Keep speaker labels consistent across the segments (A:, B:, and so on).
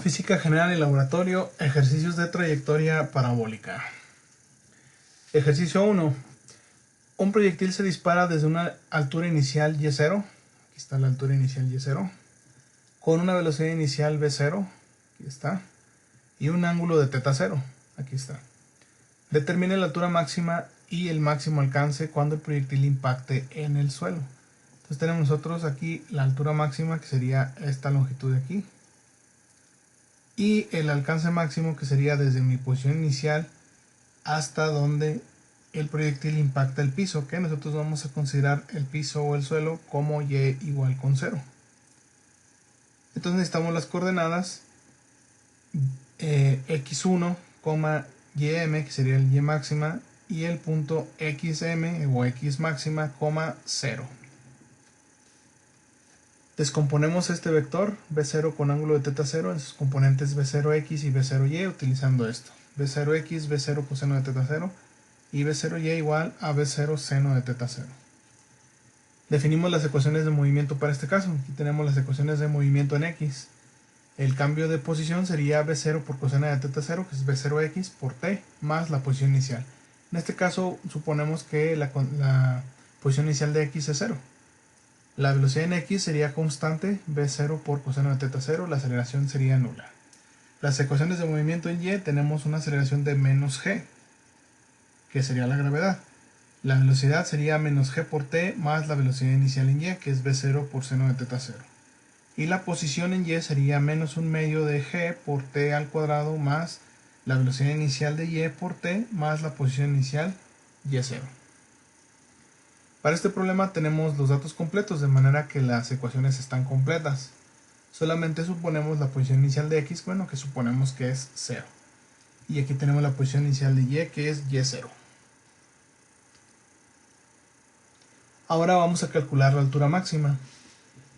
A: Física general y laboratorio, ejercicios de trayectoria parabólica. Ejercicio 1. Un proyectil se dispara desde una altura inicial y0, aquí está la altura inicial y0, con una velocidad inicial v0, aquí está, y un ángulo de θ0, aquí está. Determine la altura máxima y el máximo alcance cuando el proyectil impacte en el suelo. Entonces tenemos nosotros aquí la altura máxima, que sería esta longitud de aquí, y el alcance máximo, que sería desde mi posición inicial hasta donde el proyectil impacta el piso, que nosotros vamos a considerar el piso o el suelo como y igual con 0. Entonces necesitamos las coordenadas x1, ym, que sería el y máxima, y el punto xm o x máxima, 0. Descomponemos este vector v0 con ángulo de θ0 en sus componentes v0x y v0y utilizando esto. v0x, v0 coseno de θ0 y v0y igual a v0 seno de θ0. Definimos las ecuaciones de movimiento para este caso. Aquí tenemos las ecuaciones de movimiento en x. El cambio de posición sería v0 por coseno de θ0, que es v0x por t, más la posición inicial. En este caso suponemos que la posición inicial de x es 0. La velocidad en x sería constante, v0 por coseno de θ0, la aceleración sería nula. Las ecuaciones de movimiento en y tenemos una aceleración de menos g, que sería la gravedad. La velocidad sería menos g por t más la velocidad inicial en y, que es v0 por seno de θ0. Y la posición en y sería menos un medio de g por t al cuadrado más la velocidad inicial de y por t más la posición inicial y0. Para este problema tenemos los datos completos, de manera que las ecuaciones están completas. Solamente suponemos la posición inicial de x, bueno, que suponemos que es 0. Y aquí tenemos la posición inicial de y, que es y0. Ahora vamos a calcular la altura máxima.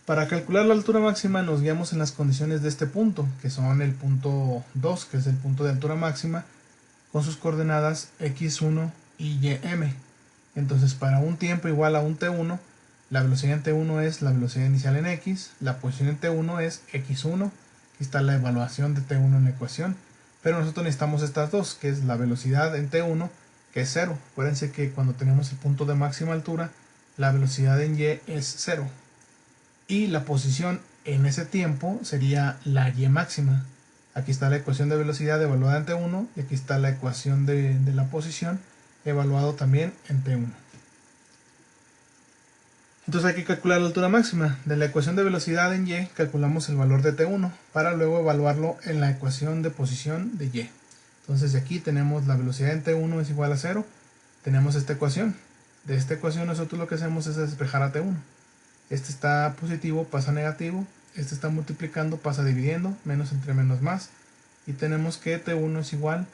A: Para calcular la altura máxima nos guiamos en las condiciones de este punto, que son el punto 2, que es el punto de altura máxima, con sus coordenadas x1 y ym. Entonces, para un tiempo igual a un t1, la velocidad en t1 es la velocidad inicial en x, la posición en t1 es x1, aquí está la evaluación de t1 en la ecuación, pero nosotros necesitamos estas dos, que es la velocidad en t1, que es 0. Acuérdense que cuando tenemos el punto de máxima altura, la velocidad en y es 0. Y la posición en ese tiempo sería la y máxima. Aquí está la ecuación de velocidad evaluada en t1 y aquí está la ecuación de la posición evaluado también en t1. Entonces hay que calcular la altura máxima. De la ecuación de velocidad en y calculamos el valor de t1 para luego evaluarlo en la ecuación de posición de y. Entonces de aquí tenemos la velocidad en t1 es igual a 0. Tenemos esta ecuación. De esta ecuación nosotros lo que hacemos es despejar a t1. Este está positivo, pasa a negativo. Este está multiplicando, pasa dividiendo. Menos entre menos más. Y tenemos que t1 es igual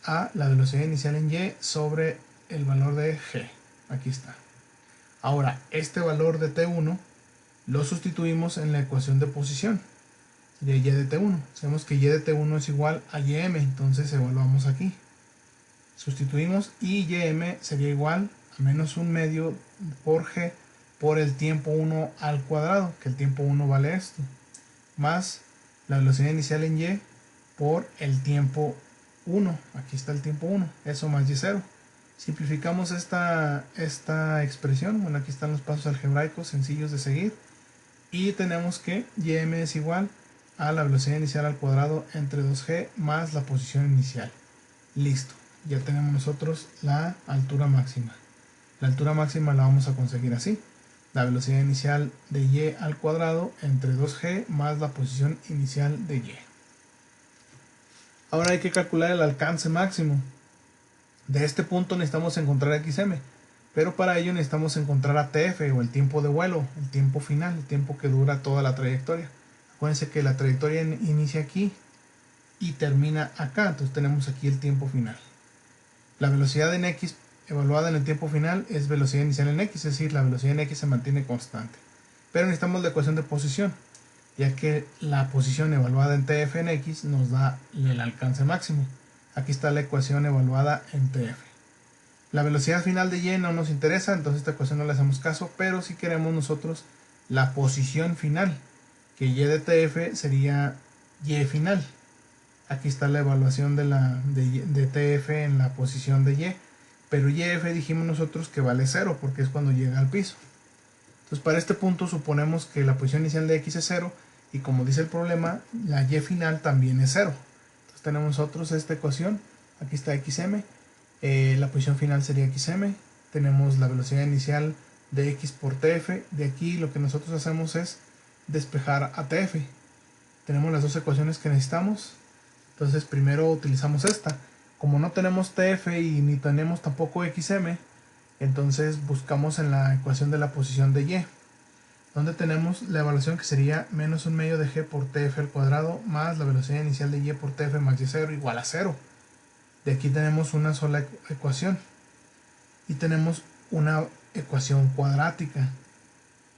A: a la velocidad inicial en y sobre el valor de g. Aquí está. Ahora, este valor de t1 lo sustituimos en la ecuación de posición de y de t1. Sabemos que y de t1 es igual a ym, entonces evaluamos aquí. Sustituimos y ym sería igual a menos un medio por g por el tiempo 1 al cuadrado, que el tiempo 1 vale esto, más la velocidad inicial en y por el tiempo 1, aquí está el tiempo 1, eso más y0. Simplificamos esta expresión, bueno, aquí están los pasos algebraicos sencillos de seguir, y tenemos que ym es igual a la velocidad inicial al cuadrado entre 2g más la posición inicial. Listo, ya tenemos nosotros la altura máxima. La altura máxima la vamos a conseguir así: la velocidad inicial de y al cuadrado entre 2g más la posición inicial de y. Ahora hay que calcular el alcance máximo. De este punto necesitamos encontrar xm, pero para ello necesitamos encontrar ATF o el tiempo de vuelo, el tiempo final, el tiempo que dura toda la trayectoria. Acuérdense que la trayectoria inicia aquí y termina acá, entonces tenemos aquí el tiempo final. La velocidad en x evaluada en el tiempo final es velocidad inicial en x, es decir, la velocidad en x se mantiene constante. Pero necesitamos la ecuación de posición, ya que la posición evaluada en tf en x nos da el alcance máximo. Aquí está la ecuación evaluada en tf. La velocidad final de y no nos interesa, entonces esta ecuación no le hacemos caso, pero si queremos nosotros la posición final, que y de tf sería y final. Aquí está la evaluación de TF en la posición de Y, pero YF dijimos nosotros que vale 0 porque es cuando llega al piso. Entonces para este punto suponemos que la posición inicial de X es 0 y como dice el problema, la Y final también es 0. Entonces tenemos nosotros esta ecuación, aquí está XM, la posición final sería XM, tenemos la velocidad inicial de X por TF, de aquí lo que nosotros hacemos es despejar a TF. Tenemos las dos ecuaciones que necesitamos, entonces primero utilizamos esta. Como no tenemos TF y ni tenemos tampoco XM, entonces buscamos en la ecuación de la posición de Y, donde tenemos la evaluación que sería menos un medio de G por TF al cuadrado más la velocidad inicial de Y por TF más Y0 igual a 0. De aquí tenemos una sola ecuación y tenemos una ecuación cuadrática.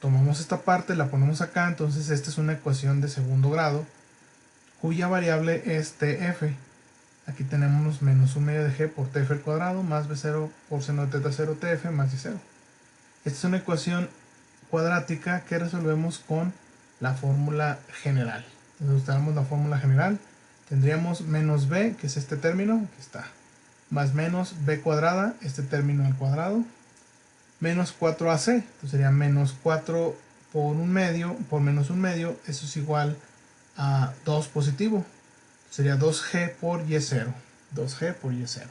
A: Tomamos esta parte, la ponemos acá, entonces esta es una ecuación de segundo grado cuya variable es TF. Aquí tenemos menos un medio de G por TF al cuadrado más B0 por seno de teta 0 TF más Y0. Esta es una ecuación cuadrática que resolvemos con la fórmula general. Entonces usamos la fórmula general, tendríamos menos B, que es este término, aquí está, más menos B cuadrada, este término al cuadrado, menos 4AC, entonces sería menos 4 por un medio, por menos un medio, eso es igual a 2 positivo, sería 2G por Y0, 2G por Y0.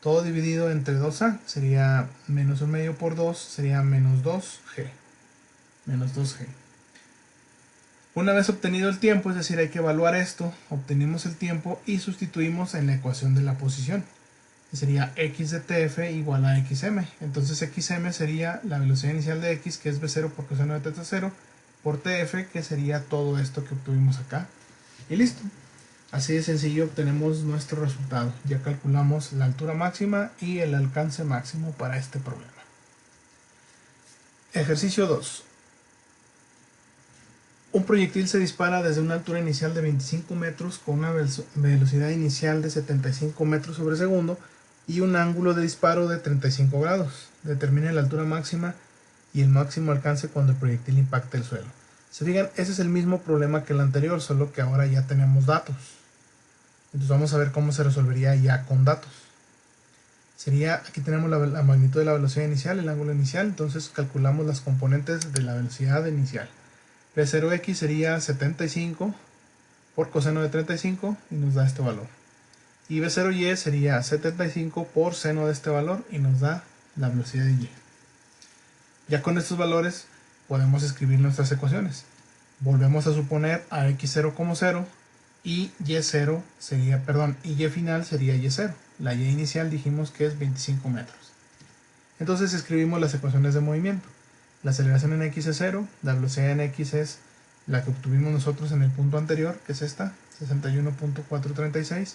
A: Todo dividido entre 2A sería menos un medio por 2, sería menos 2G. Menos 2G. Una vez obtenido el tiempo, es decir, hay que evaluar esto, obtenemos el tiempo y sustituimos en la ecuación de la posición. Que sería X de TF igual a XM. Entonces XM sería la velocidad inicial de X, que es B0 por coseno de teta 0, por TF, que sería todo esto que obtuvimos acá. Y listo. Así de sencillo obtenemos nuestro resultado. Ya calculamos la altura máxima y el alcance máximo para este problema. Ejercicio 2. Un proyectil se dispara desde una altura inicial de 25 metros con una velocidad inicial de 75 metros sobre segundo y un ángulo de disparo de 35 grados. Determine la altura máxima y el máximo alcance cuando el proyectil impacte el suelo. Se fijan, ese es el mismo problema que el anterior, solo que ahora ya tenemos datos. Entonces vamos a ver cómo se resolvería ya con datos. Sería, aquí tenemos la magnitud de la velocidad inicial, el ángulo inicial, entonces calculamos las componentes de la velocidad inicial. B0x sería 75 por coseno de 35 y nos da este valor. Y B0y sería 75 por seno de este valor y nos da la velocidad de y. Ya con estos valores podemos escribir nuestras ecuaciones. Volvemos a suponer a x0 como 0 y y0 sería, y y final sería y0. La y inicial dijimos que es 25 metros. Entonces escribimos las ecuaciones de movimiento. La aceleración en x es 0, la velocidad en x es la que obtuvimos nosotros en el punto anterior, que es esta, 61.436.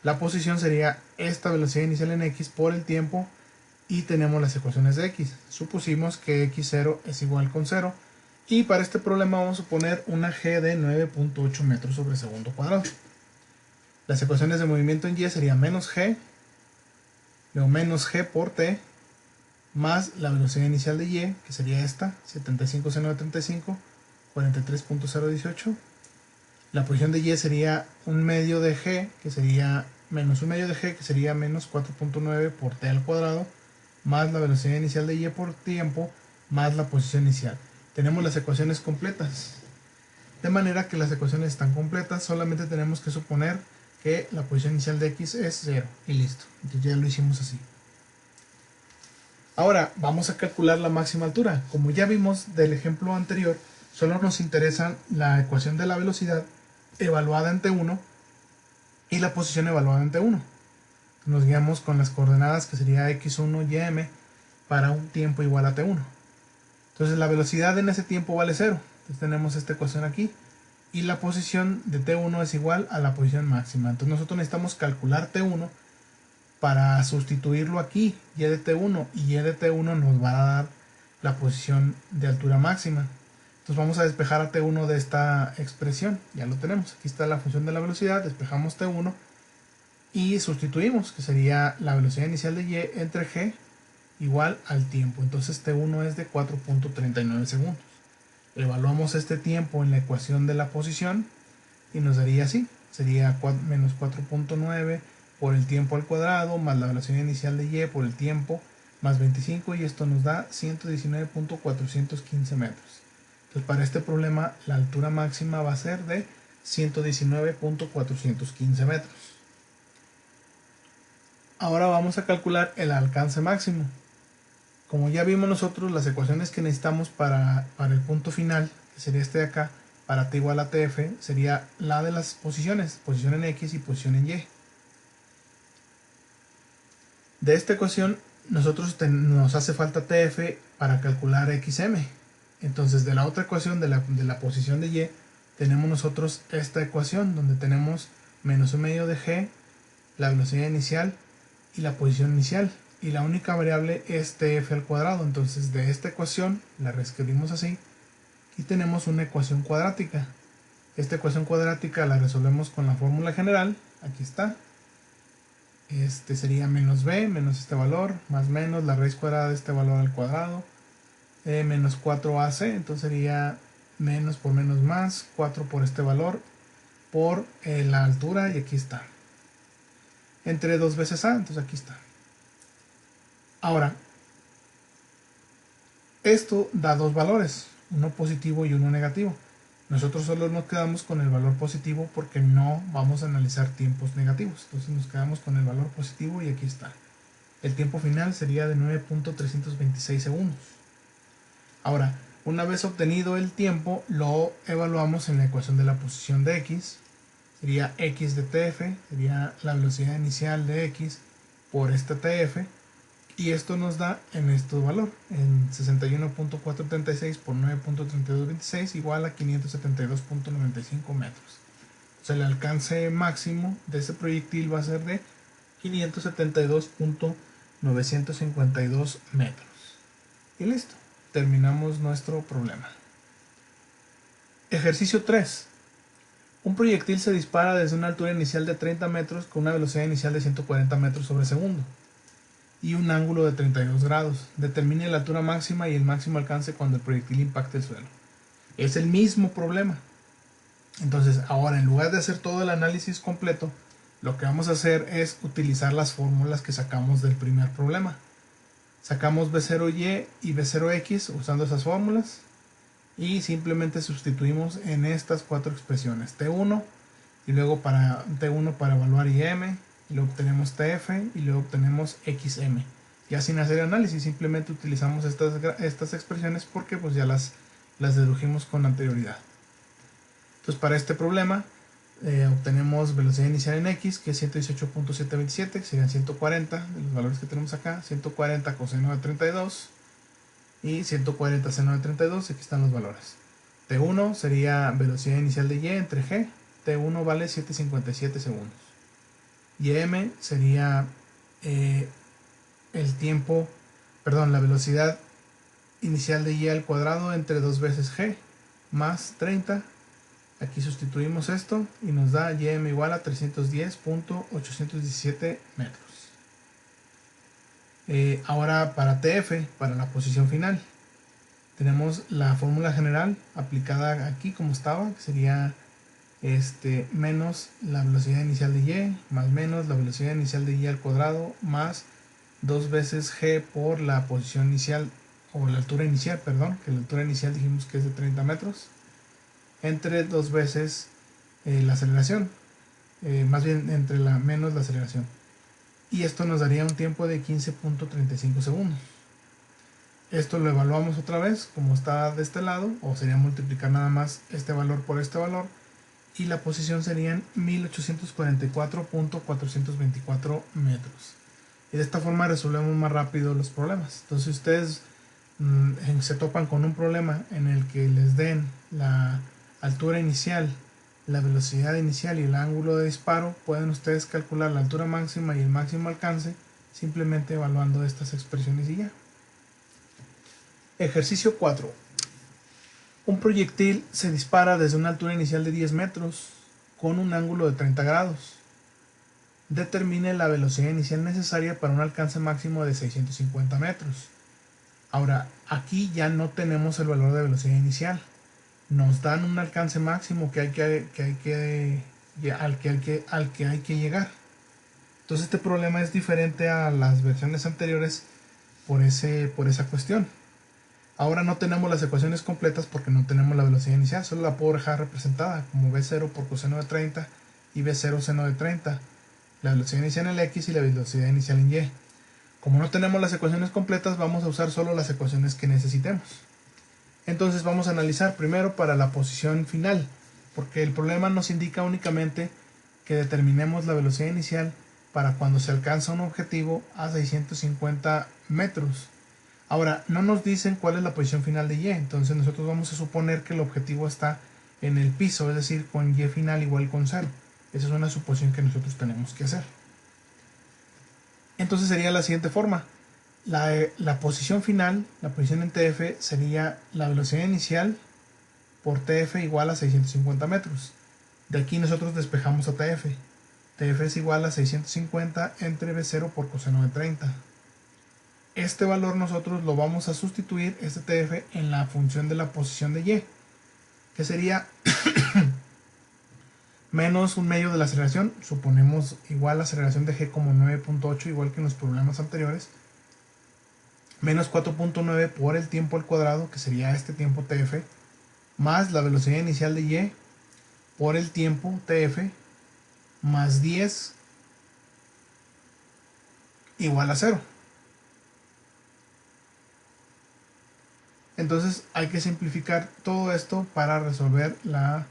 A: La posición sería esta velocidad inicial en x por el tiempo y tenemos las ecuaciones de x. Supusimos que x0 es igual con 0 y para este problema vamos a poner una g de 9.8 metros sobre segundo cuadrado. Las ecuaciones de movimiento en y sería menos g, luego menos g por t, más la velocidad inicial de y, que sería esta, 75 seno de 35, 43.018. La posición de y sería un medio de g, que sería menos un medio de g, que sería menos 4.9 por t al cuadrado, más la velocidad inicial de y por tiempo, más la posición inicial. Tenemos las ecuaciones completas. De manera que las ecuaciones están completas, solamente tenemos que suponer que la posición inicial de x es 0 y listo. Entonces ya lo hicimos así. Ahora vamos a calcular la máxima altura. Como ya vimos del ejemplo anterior, solo nos interesa la ecuación de la velocidad evaluada en T1 y la posición evaluada en T1. Nos guiamos con las coordenadas que sería x1 y m para un tiempo igual a T1. Entonces la velocidad en ese tiempo vale 0. Entonces tenemos esta ecuación aquí. Y la posición de T1 es igual a la posición máxima. Entonces nosotros necesitamos calcular T1 para sustituirlo aquí, y de T1, y de T1 nos va a dar la posición de altura máxima. Entonces vamos a despejar a T1 de esta expresión, ya lo tenemos, aquí está la función de la velocidad, despejamos T1 y sustituimos, que sería la velocidad inicial de y entre g igual al tiempo. Entonces T1 es de 4.39 segundos. Evaluamos este tiempo en la ecuación de la posición y nos daría así, sería menos 4.9 por el tiempo al cuadrado, más la velocidad inicial de y por el tiempo, más 25, y esto nos da 119.415 metros. Entonces para este problema la altura máxima va a ser de 119.415 metros. Ahora vamos a calcular el alcance máximo. Como ya vimos nosotros, las ecuaciones que necesitamos para el punto final, que sería este de acá, para t igual a tf, sería la de las posiciones, posición en x y posición en y. De esta ecuación nosotros nos hace falta tf para calcular xm. Entonces de la otra ecuación de la posición de y, tenemos nosotros esta ecuación donde tenemos menos un medio de g, la velocidad inicial y la posición inicial, y la única variable es tf al cuadrado. Entonces de esta ecuación la reescribimos así y tenemos una ecuación cuadrática. Esta ecuación cuadrática la resolvemos con la fórmula general, aquí está. Este sería menos b, menos este valor, más menos la raíz cuadrada de este valor al cuadrado, menos 4ac, entonces sería menos por menos más, 4 por este valor, por la altura, y aquí está. Entre dos veces a, entonces aquí está. Ahora, esto da dos valores, uno positivo y uno negativo. Nosotros solo nos quedamos con el valor positivo porque no vamos a analizar tiempos negativos. Entonces nos quedamos con el valor positivo y aquí está. El tiempo final sería de 9.326 segundos. Ahora, una vez obtenido el tiempo, lo evaluamos en la ecuación de la posición de x. Sería x de tf, sería la velocidad inicial de x por este tf. Y esto nos da en este valor, en 61.436 por 9.3226 igual a 572.95 metros. O sea, el alcance máximo de este proyectil va a ser de 572.952 metros. Y listo, terminamos nuestro problema. Ejercicio 3. Un proyectil se dispara desde una altura inicial de 30 metros con una velocidad inicial de 140 metros sobre segundo y un ángulo de 32 grados. Determine la altura máxima y el máximo alcance cuando el proyectil impacte el suelo. Es el mismo problema. Entonces, ahora en lugar de hacer todo el análisis completo, lo que vamos a hacer es utilizar las fórmulas que sacamos del primer problema. Sacamos B0y y B0x usando esas fórmulas y simplemente sustituimos en estas cuatro expresiones. T1 y luego para T1 para evaluar IM, y luego obtenemos TF y luego obtenemos XM. Ya sin hacer análisis, simplemente utilizamos estas expresiones porque pues ya las dedujimos con anterioridad. Entonces para este problema obtenemos velocidad inicial en X, que es 118.727, que serían 140 de los valores que tenemos acá, 140 coseno de 32 y 140 seno de 32, aquí están los valores. T1 sería velocidad inicial de Y entre G, T1 vale 7.57 segundos. Y M sería la velocidad inicial de Y al cuadrado entre 2 veces G más 30. Aquí sustituimos esto y nos da YM igual a 310.817 metros. Ahora para TF, para la posición final, tenemos la fórmula general aplicada aquí como estaba, que sería menos la velocidad inicial de Y, más menos la velocidad inicial de Y al cuadrado, más 2 veces G por la posición inicial, o la altura inicial, perdón, que la altura inicial dijimos que es de 30 metros, entre 2 veces la aceleración, más bien entre menos la aceleración. Y esto nos daría un tiempo de 15.35 segundos. Esto lo evaluamos otra vez, como está de este lado, o sería multiplicar nada más este valor por este valor, y la posición serían 1844.424 metros. Y de esta forma resolvemos más rápido los problemas. Entonces, si ustedes se topan con un problema en el que les den la altura inicial, la velocidad inicial y el ángulo de disparo, pueden ustedes calcular la altura máxima y el máximo alcance simplemente evaluando estas expresiones y ya. Ejercicio 4. Un proyectil se dispara desde una altura inicial de 10 metros con un ángulo de 30 grados. Determine la velocidad inicial necesaria para un alcance máximo de 650 metros. Ahora, aquí ya no tenemos el valor de velocidad inicial. Nos dan un alcance máximo que hay que y al que hay que llegar. Entonces este problema es diferente a las versiones anteriores por esa cuestión. Ahora no tenemos las ecuaciones completas porque no tenemos la velocidad inicial, solo la puedo dejar representada como v0 por coseno de 30 y v0 seno de 30, la velocidad inicial en el x y la velocidad inicial en y. Como no tenemos las ecuaciones completas, vamos a usar solo las ecuaciones que necesitemos. Entonces vamos a analizar primero para la posición final, porque el problema nos indica únicamente que determinemos la velocidad inicial para cuando se alcanza un objetivo a 650 metros. Ahora, no nos dicen cuál es la posición final de y, entonces nosotros vamos a suponer que el objetivo está en el piso, es decir, con y final igual con 0. Esa es una suposición que nosotros tenemos que hacer. Entonces sería la siguiente forma. La posición final, la posición en TF, sería la velocidad inicial por TF igual a 650 metros. De aquí nosotros despejamos a TF. TF es igual a 650 entre V0 por coseno de 30. Este valor nosotros lo vamos a sustituir, este TF, en la función de la posición de Y, que sería menos un medio de la aceleración, suponemos igual la aceleración de G como 9.8, igual que en los problemas anteriores, menos 4.9 por el tiempo al cuadrado, que sería este tiempo TF, más la velocidad inicial de Y por el tiempo TF, más 10 igual a 0. Entonces hay que simplificar todo esto para resolver la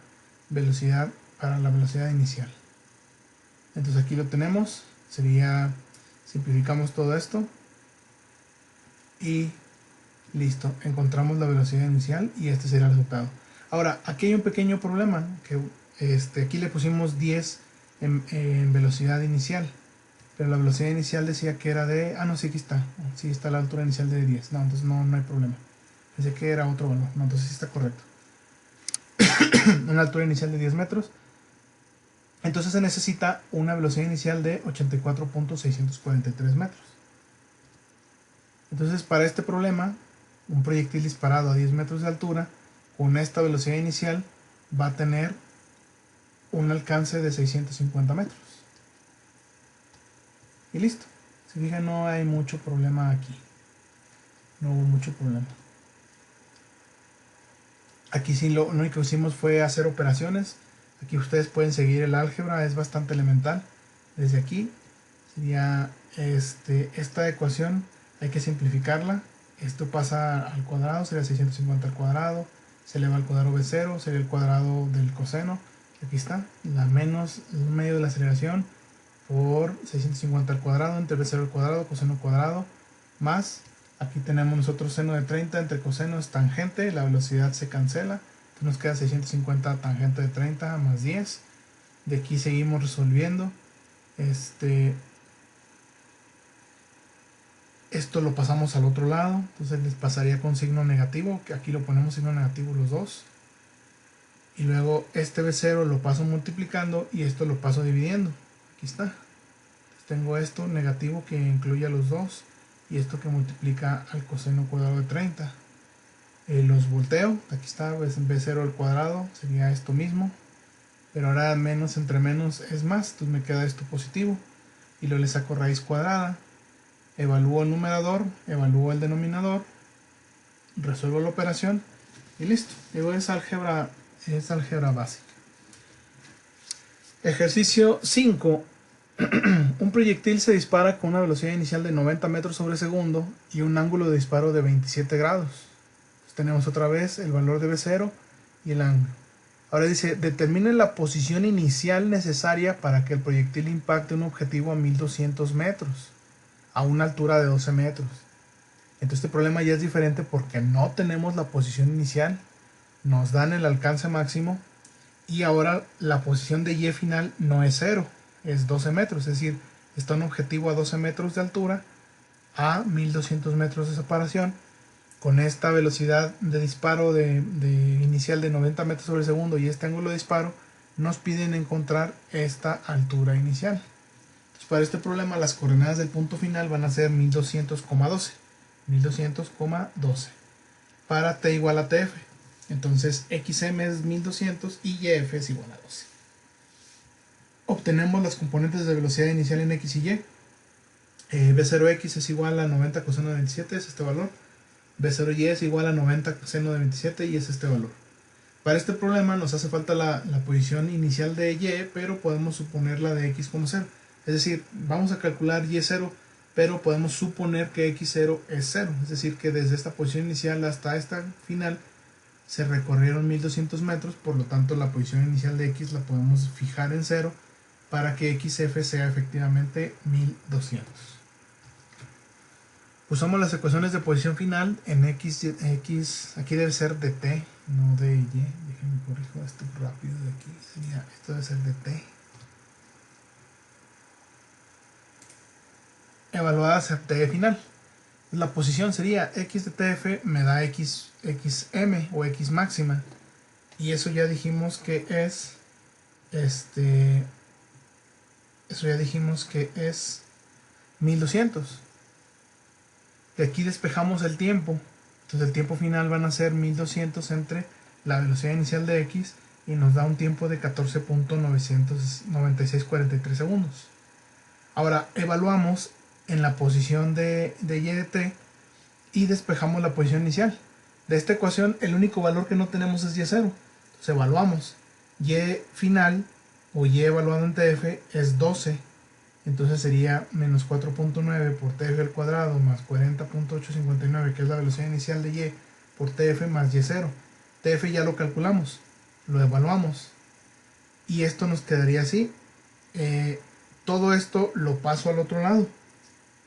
A: velocidad para la velocidad inicial. Entonces aquí lo tenemos, simplificamos todo esto y listo, encontramos la velocidad inicial y este sería el resultado. Ahora, aquí hay un pequeño problema, que aquí le pusimos 10 en velocidad inicial, pero la velocidad inicial decía que era de, no, sí, aquí está, sí está la altura inicial de 10, no, entonces no hay problema. Pensé que era otro valor, no, entonces sí está correcto. Una altura inicial de 10 metros. Entonces se necesita una velocidad inicial de 84.643 metros. Entonces para este problema, un proyectil disparado a 10 metros de altura con esta velocidad inicial va a tener un alcance de 650 metros. Y listo. Si fijan, no hay mucho problema aquí. No hubo mucho problema. Aquí sí lo único que hicimos fue hacer operaciones. Aquí ustedes pueden seguir el álgebra, es bastante elemental. Desde aquí sería esta ecuación, hay que simplificarla. Esto pasa al cuadrado, sería 650 al cuadrado, se eleva al cuadrado B0, sería el cuadrado del coseno. Aquí está, la menos un medio de la aceleración por 650 al cuadrado entre B0 al cuadrado, coseno al cuadrado, más, aquí tenemos nosotros seno de 30 entre coseno es tangente, la velocidad se cancela, entonces nos queda 650 tangente de 30 más 10. De aquí seguimos resolviendo. Esto lo pasamos al otro lado, entonces les pasaría con signo negativo, que aquí lo ponemos signo negativo los dos. Y luego este B0 lo paso multiplicando y esto lo paso dividiendo. Aquí está. Entonces tengo esto negativo que incluye a los dos y esto que multiplica al coseno cuadrado de 30. Los volteo, aquí está, B0 al cuadrado, sería esto mismo. Pero ahora menos entre menos es más, entonces me queda esto positivo. Y luego le saco raíz cuadrada. Evalúo el numerador, evalúo el denominador, resuelvo la operación y listo. Digo, es álgebra básica. Ejercicio 5. Un proyectil se dispara con una velocidad inicial de 90 metros sobre segundo y un ángulo de disparo de 27 grados. Entonces tenemos otra vez el valor de B0 y el ángulo. Ahora dice, determine la posición inicial necesaria para que el proyectil impacte un objetivo a 1200 metros. A una altura de 12 metros. Entonces este problema ya es diferente porque no tenemos la posición inicial, nos dan el alcance máximo y ahora la posición de Y final no es 0, es 12 metros, es decir, está un objetivo a 12 metros de altura a 1200 metros de separación. Con esta velocidad de disparo de inicial de 90 metros sobre segundo y este ángulo de disparo, nos piden encontrar esta altura inicial. Para este problema las coordenadas del punto final van a ser 1200,12 para t igual a tf. Entonces xm es 1200 y yf es igual a 12. obtenemos las componentes de velocidad inicial en x y y. B0x es igual a 90 coseno de 27, es este valor. B0y es igual a 90 coseno de 27 y es este valor. Para este problema nos hace falta la posición inicial de y, pero podemos suponer la de x como 0. Es decir, vamos a calcular y0, pero podemos suponer que x0 es 0. Es decir, que desde esta posición inicial hasta esta final se recorrieron 1200 metros, por lo tanto la posición inicial de x la podemos fijar en 0 para que xf sea efectivamente 1200. Usamos las ecuaciones de posición final en x, aquí debe ser de t, no de y. Déjenme corrijo esto rápido de aquí. Esto debe ser de t. Evaluadas a t final. La posición sería x de tf me da xm o x máxima. Y eso ya dijimos que es eso ya dijimos que es 1200. De aquí despejamos el tiempo, entonces el tiempo final van a ser 1200 entre la velocidad inicial de x y nos da un tiempo de 14.99643 segundos. Ahora evaluamos en la posición de y de t y despejamos la posición inicial. De esta ecuación el único valor que no tenemos es y0, entonces evaluamos y final o y evaluado en tf es 12. Entonces sería menos 4.9 por tf al cuadrado más 40.859, que es la velocidad inicial de y, por tf más y0. Tf ya lo calculamos, lo evaluamos. Y esto nos quedaría así. Todo esto lo paso al otro lado.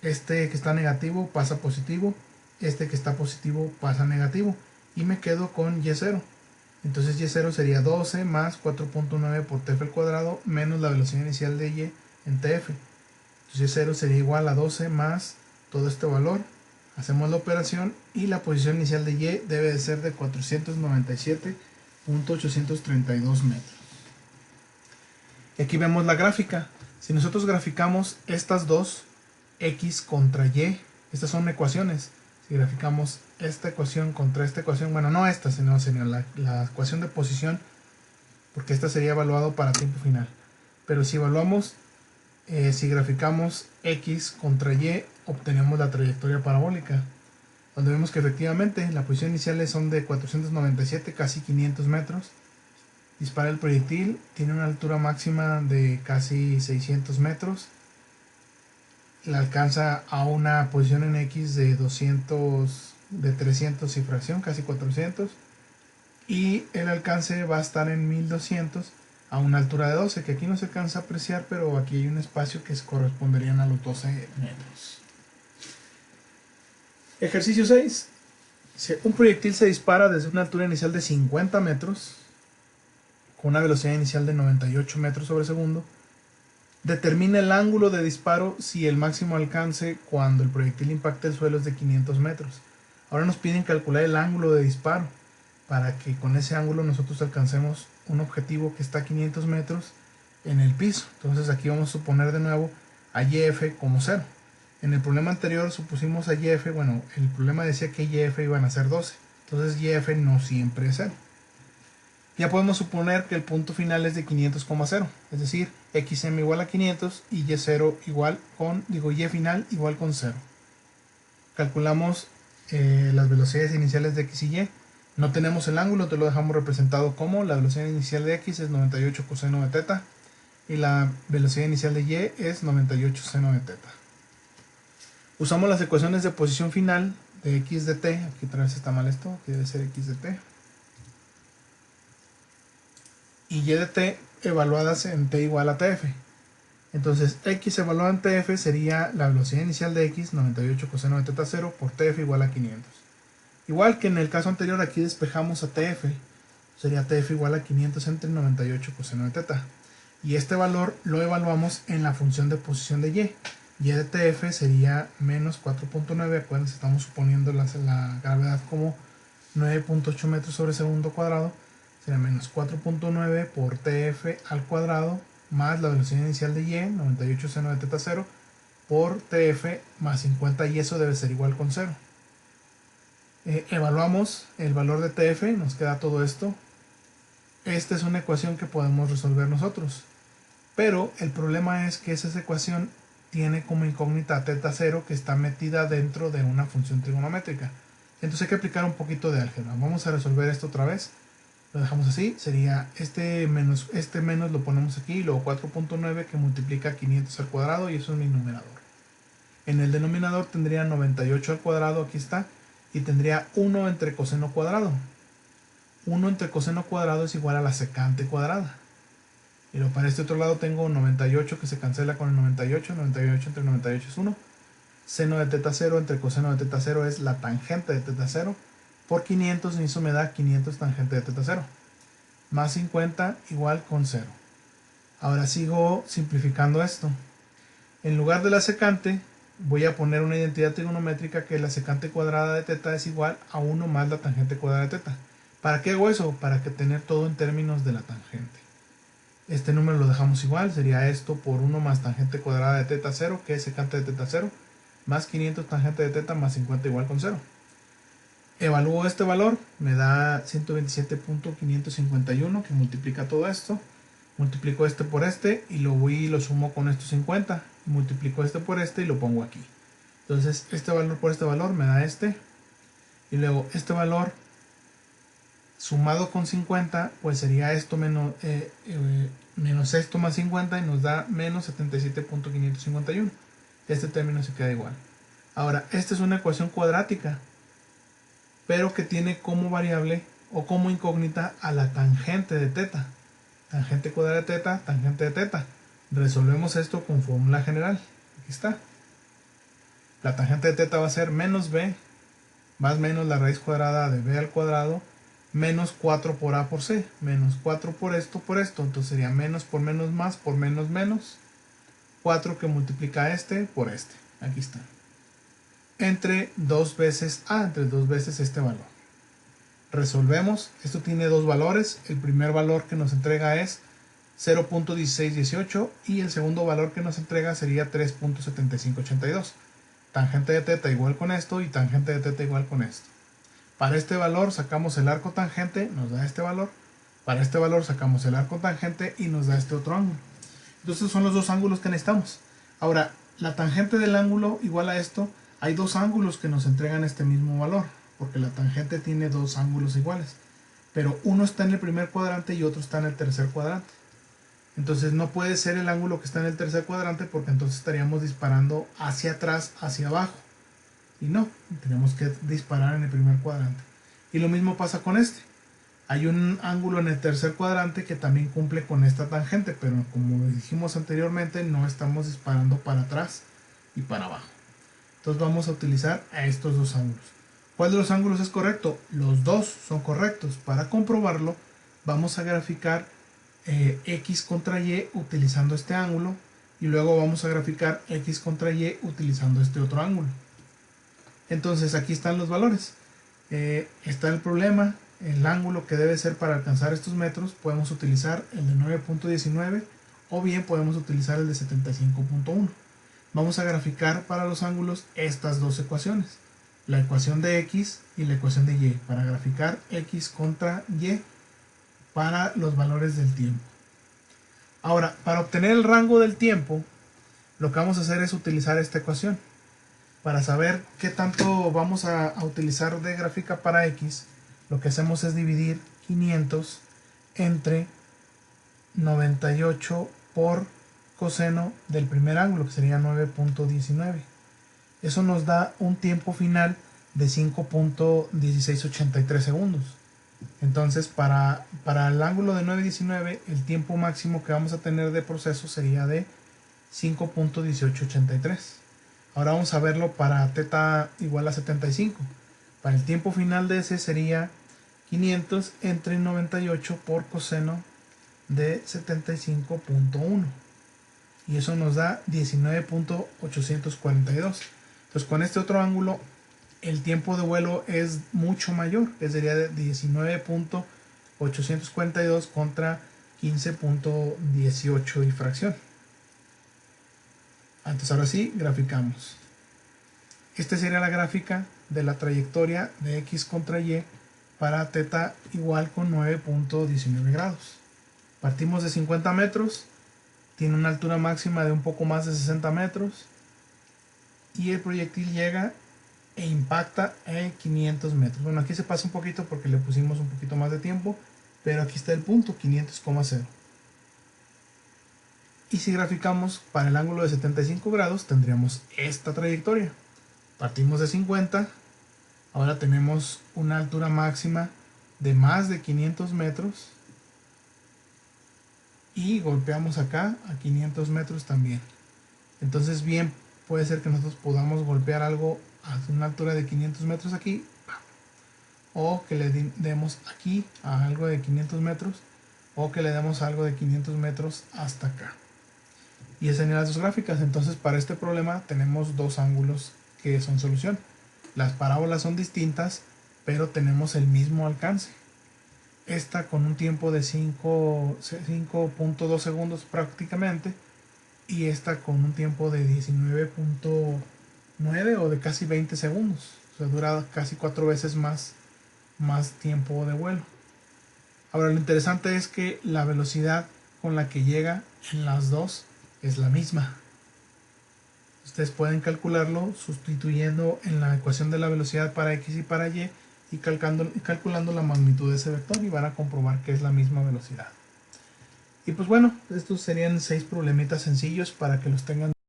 A: Este que está negativo pasa a positivo. Este que está positivo pasa a negativo. Y me quedo con y0. Entonces y0 sería 12 más 4.9 por tf al cuadrado menos la velocidad inicial de y en tf. Entonces y0 sería igual a 12 más todo este valor. Hacemos la operación y la posición inicial de y debe de ser de 497.832 metros. Y aquí vemos la gráfica. Si nosotros graficamos estas dos, x contra y, estas son ecuaciones. Si graficamos esta ecuación contra esta ecuación, bueno, no esta, sino la ecuación de posición, porque esta sería evaluado para tiempo final. Pero si evaluamos, si graficamos x contra y, obtenemos la trayectoria parabólica, donde vemos que efectivamente la posición inicial son de 497, casi 500 metros. Dispara el proyectil, tiene una altura máxima de casi 600 metros. La alcanza a una posición en x de 300 y fracción, casi 400. Y el alcance va a estar en 1200 a una altura de 12, que aquí no se alcanza a apreciar, pero aquí hay un espacio que corresponderían a los 12 metros. Ejercicio 6. Si un proyectil se dispara desde una altura inicial de 50 metros, con una velocidad inicial de 98 metros sobre segundo, determina el ángulo de disparo si el máximo alcance cuando el proyectil impacta el suelo es de 500 metros. Ahora nos piden calcular el ángulo de disparo, para que con ese ángulo nosotros alcancemos un objetivo que está a 500 metros en el piso. Entonces aquí vamos a suponer de nuevo a YF como 0. En el problema anterior supusimos a YF, bueno, el problema decía que YF iban a ser 12. Entonces YF no siempre es 0. Ya podemos suponer que el punto final es de 500,0, es decir, xm igual a 500 y y0 igual con, y final igual con 0. Calculamos las velocidades iniciales de x y y. No tenemos el ángulo, te lo dejamos representado como la velocidad inicial de x es 98 coseno de teta y la velocidad inicial de y es 98 seno de teta. Usamos las ecuaciones de posición final de x de t, aquí otra vez está mal esto, aquí debe ser x de t, y y de t evaluadas en t igual a tf. Entonces x evaluada en tf sería la velocidad inicial de x, 98 coseno de teta 0, por tf igual a 500. Igual que en el caso anterior, aquí despejamos a tf, sería tf igual a 500 entre 98 coseno de teta. Y este valor lo evaluamos en la función de posición de y. Y de tf sería menos 4.9, acuérdense, estamos suponiendo la gravedad como 9.8 metros sobre segundo cuadrado. Sería menos 4.9 por tf al cuadrado más la velocidad inicial de y, 98 seno de teta 0, por tf más 50, y eso debe ser igual con 0. Evaluamos el valor de tf, nos queda todo esto. Esta es una ecuación que podemos resolver nosotros. Pero el problema es que esa ecuación tiene como incógnita θ 0 que está metida dentro de una función trigonométrica. Entonces hay que aplicar un poquito de álgebra. Vamos a resolver esto otra vez. Lo dejamos así. Sería este menos lo ponemos aquí. Y luego 4.9 que multiplica 500 al cuadrado. Y eso es mi numerador. En el denominador tendría 98 al cuadrado. Aquí está. Y tendría 1 entre coseno cuadrado. 1 entre coseno cuadrado es igual a la secante cuadrada. Y luego para este otro lado tengo 98 que se cancela con el 98. 98 entre 98 es 1. Seno de θ 0 entre coseno de θ 0 es la tangente de θ 0 por 500 y eso me da 500 tangente de θ 0 más 50 igual con 0. Ahora sigo simplificando esto. En lugar de la secante voy a poner una identidad trigonométrica que la secante cuadrada de θ es igual a 1 más la tangente cuadrada de θ. ¿Para qué hago eso? Para que tener todo en términos de la tangente. Este número lo dejamos igual, sería esto por 1 más tangente cuadrada de θ 0 que es secante de θ 0 más 500 tangente de θ más 50 igual con 0. Evalúo este valor, me da 127.551 que multiplica todo esto. Multiplico este por este y lo voy y lo sumo con estos 50. Multiplico este por este y lo pongo aquí. Entonces este valor por este valor me da este. Y luego este valor sumado con 50 pues sería esto menos esto más 50 y nos da menos 77.551. Este término se queda igual. Ahora, esta es una ecuación cuadrática, pero que tiene como variable o como incógnita a la tangente de θ. Tangente cuadrada de θ, tangente de θ. Resolvemos esto con fórmula general. Aquí está. La tangente de θ va a ser menos b más menos la raíz cuadrada de b al cuadrado menos 4 por a por c. Menos 4 por esto. Entonces sería menos por menos más por menos menos. 4 que multiplica este por este. Aquí está. Entre 2 veces a, entre 2 veces este valor. Resolvemos. Esto tiene dos valores. El primer valor que nos entrega es 0.1618 y el segundo valor que nos entrega sería 3.7582. Tangente de θ igual con esto y tangente de θ igual con esto. Para este valor sacamos el arco tangente, nos da este valor. Para este valor sacamos el arco tangente y nos da este otro ángulo. Entonces son los dos ángulos que necesitamos. Ahora, la tangente del ángulo igual a esto, hay dos ángulos que nos entregan este mismo valor, porque la tangente tiene dos ángulos iguales, pero uno está en el primer cuadrante y otro está en el tercer cuadrante. Entonces no puede ser el ángulo que está en el tercer cuadrante porque entonces estaríamos disparando hacia atrás, hacia abajo. Y no, tenemos que disparar en el primer cuadrante. Y lo mismo pasa con este. Hay un ángulo en el tercer cuadrante que también cumple con esta tangente, pero como dijimos anteriormente, no estamos disparando para atrás y para abajo. Entonces vamos a utilizar a estos dos ángulos. ¿Cuál de los ángulos es correcto? Los dos son correctos. Para comprobarlo, vamos a graficar x contra y utilizando este ángulo y luego vamos a graficar x contra y utilizando este otro ángulo. Entonces aquí están los valores. Está el problema. El ángulo que debe ser para alcanzar estos metros, podemos utilizar el de 9.19 o bien podemos utilizar el de 75.1. Vamos a graficar para los ángulos estas dos ecuaciones, la ecuación de x y la ecuación de y, para graficar x contra y para los valores del tiempo. Ahora, para obtener el rango del tiempo, lo que vamos a hacer es utilizar esta ecuación. Para saber qué tanto vamos a utilizar de gráfica para x, lo que hacemos es dividir 500 entre 98 por coseno del primer ángulo, que sería 9.19. Eso nos da un tiempo final de 5.1683 segundos. Entonces, para el ángulo de 9.19, el tiempo máximo que vamos a tener de proceso sería de 5.1883. Ahora vamos a verlo para θ igual a 75. Para el tiempo final de ese sería 500 entre 98 por coseno de 75.1. Y eso nos da 19.842. Entonces con este otro ángulo el tiempo de vuelo es mucho mayor, que sería de 19.842 contra 15.18 y fracción. Entonces ahora sí, graficamos. Esta sería la gráfica de la trayectoria de x contra y para θ igual con 9.19 grados. Partimos de 50 metros, tiene una altura máxima de un poco más de 60 metros y el proyectil llega e impacta en 500 metros. Bueno, aquí se pasa un poquito porque le pusimos un poquito más de tiempo, pero aquí está el punto, 500,0. Y si graficamos para el ángulo de 75 grados, tendríamos esta trayectoria. Partimos de 50, ahora tenemos una altura máxima de más de 500 metros y golpeamos acá a 500 metros también. Entonces bien puede ser que nosotros podamos golpear algo a una altura de 500 metros aquí, o que le demos aquí a algo de 500 metros, o que le demos algo de 500 metros hasta acá. Y esas serían las dos gráficas. Entonces para este problema tenemos dos ángulos que son solución. Las parábolas son distintas, pero tenemos el mismo alcance. Esta con un tiempo de 5.2 segundos prácticamente, y esta con un tiempo de 19.9 o de casi 20 segundos. O sea, dura casi 4 veces más tiempo de vuelo. Ahora lo interesante es que la velocidad con la que llega en las dos es la misma. Ustedes pueden calcularlo sustituyendo en la ecuación de la velocidad para x y para y calculando la magnitud de ese vector, y van a comprobar que es la misma velocidad. Y pues bueno, estos serían 6 problemitas sencillos para que los tengan